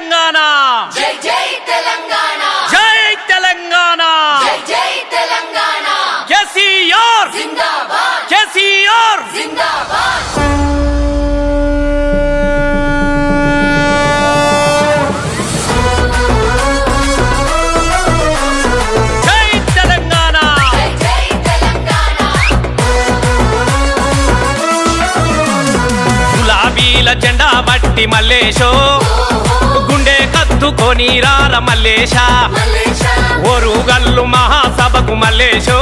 తెలంగాణ జై జై తెలంగాణ జై తెలంగాణ జై జై తెలంగాణ కేసీఆర్ జిందాబాద్ కేసీఆర్ జిందాబాద్ జై తెలంగాణ జై జై తెలంగాణ గులాబీల జెండా బట్టి మల్లేశో గుండె కత్తుకొని రార మల్లేశ మల్లేశ ఓరుగల్లు మహాసభకు మల్లేశో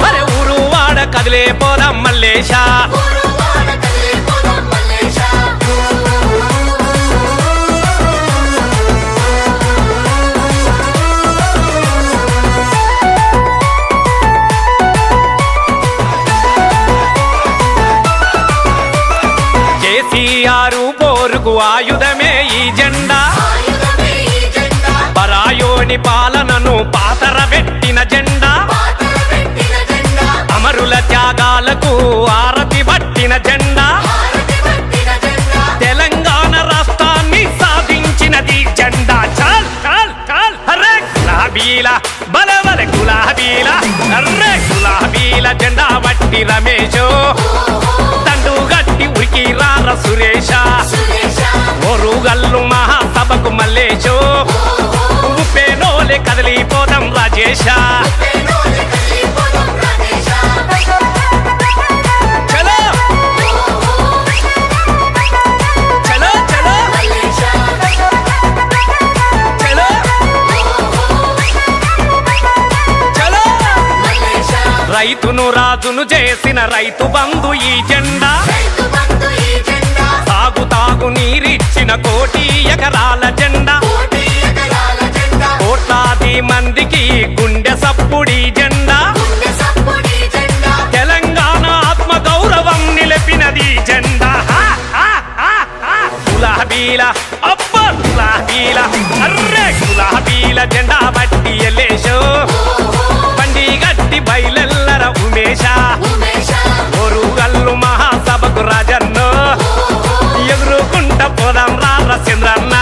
అరే ఊరు వాడ కదిలే పోదాం మల్లేశ గురువాడ కదిలిపోదాం మల్లేశ కేసీఆర్ పోరుకు ఆయుధమే ఈ జెండా ఆయుధమే ఈ జెండా పరాయోని పాలనను పాతరబెట్టిన జెండా పాతర పెట్టిన జెండా అమరుల త్యాగాలకు ఆరతి పట్టిన జెండా భారతి పట్టిన జెండా తెలంగాణ రాష్ట్రాన్ని సాధించినది జెండా చాల్ చాల్ చాల్ అరే గులాబీల బలవల గులాబీల అర్రే గులాబీల జెండా బట్టి రమేశో తండు గట్టి ఉరికి రార సురేష సురేశ ఓరుగల్లు మహాసభకు మల్లేశో ఉప్పేనోలే కదిలిపోదాం రాజేశ పేనోలే కదిలిపోదాం రాజేశ చలో చలో చలో మల్లేశ చలో చలో మల్లేశ రైతును రాజును చేసిన రైతు బంధు ఈ జెండా రైతు బంధు ఈ జెండా తాగు నీరిచ్చిన కోటి ఎకరాల జెండా కోటి ఎకరాల జెండా కోట్లాది మందికి గుండె సప్పుడి జెండా గుండె సప్పుడి జెండా తెలంగాణ ఆత్మ గౌరవం నిలిపినది జెండా హా, హా, హా, హా. గులాబీల అబ్బ గులాబీల అర్రే గులాబీల జెండా బట్టి ఎల్లేశో బండి గట్టి బయలెల్లర ఉమేశ ఉమేశ ఓరుగల్లు మహాసభకు రాజన్నో ఎగురుకుంట పోదాం రార చంద్రన్న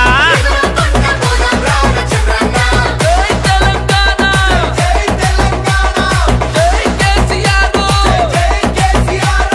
కొండ పోదాం రార చంద్రన్న జై తెలంగాణ జై తెలంగాణ జై కేసీఆర్ జై కేసీఆర్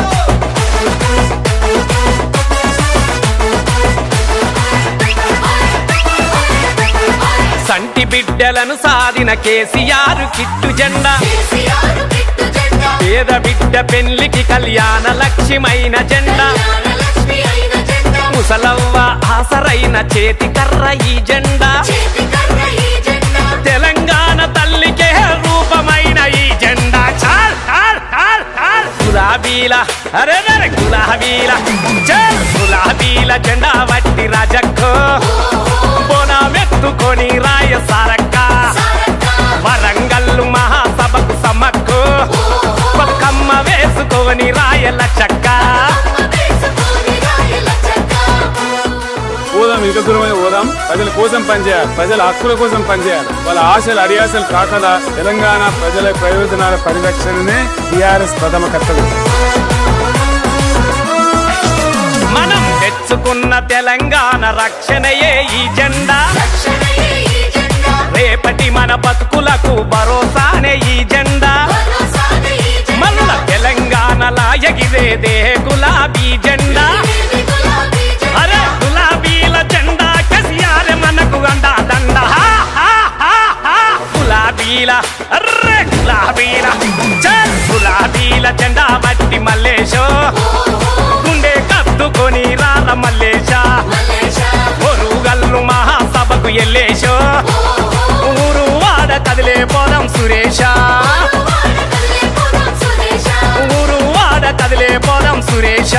సంటి బిడ్డలను సాధిన కేసీఆర్ కిట్టు జెండా కేసీఆర్ కిట్టు జెండా పేద బిడ్డ పెళ్లికి కళ్యాణ లక్ష్యమైన జెండా కళ్యాణలక్ష్మి అయిన జెండా ముసలవ్వ ఆసరైన చేతి కర్ర ఈ జెండా చేతి కర్ర ఈ జెండా తెలంగాణ తల్లికే రూపమైన ఈ జెండా చాల్ చాల్ చాల్ చాల్ గులాబీల అరే అరే గులాబీల చాల్ గులాబీల జెండా వట్టి రాజక్కో బోనామెత్తుకొని రాయ సారక్క సారక్క వరంగల్లు మహాసభకు సమ్మక్కు పక్కమ్మ వేసుకొని రాయల చక్క వేసుకొని రాయల చక్క పోదాం, ఇంకా దూరమైన పోదాం. ప్రజల కోసం పనిచేయాలి, ప్రజల హక్కుల కోసం పనిచేయాలి. వాళ్ళ ఆశలు అడియాసలు కాకుండా తెలంగాణ ప్రజల ప్రయోజనాల పరిరక్షణనే టీఆర్ఎస్ ప్రథమ కర్తవ్యం. మనం తెచ్చుకున్న తెలంగాణ రక్షణయే ఈ జెండా రక్షణయే ఈ జెండా రేపటి మన బతుకులకు భరోసానే ఈ జెండా భరోసానే ఈ జెండా మల్ల తెలంగాణలా ఎగిరేదే గులాబీ జెండా ఇది గులాబీ జెండా అరే గులాబీల జెండా కేసీఆర్ మనకు అండా దండ హా, హా, హా, హా. గులాబీల అర్రే గులాబీల చల్ గులాబీల జెండా బట్టి మల్లేశో గుండె కత్తుకొని రార మల్లేశ మల్లేశ ఓరుగల్లు మహాసభకు ఎల్లేశో ఊరు వాడ కదిలే పోదాం సురేష గురువాడ కదిలిపోదాం సురేశ ఊరు వాడ కదిలే పోదాం సురేష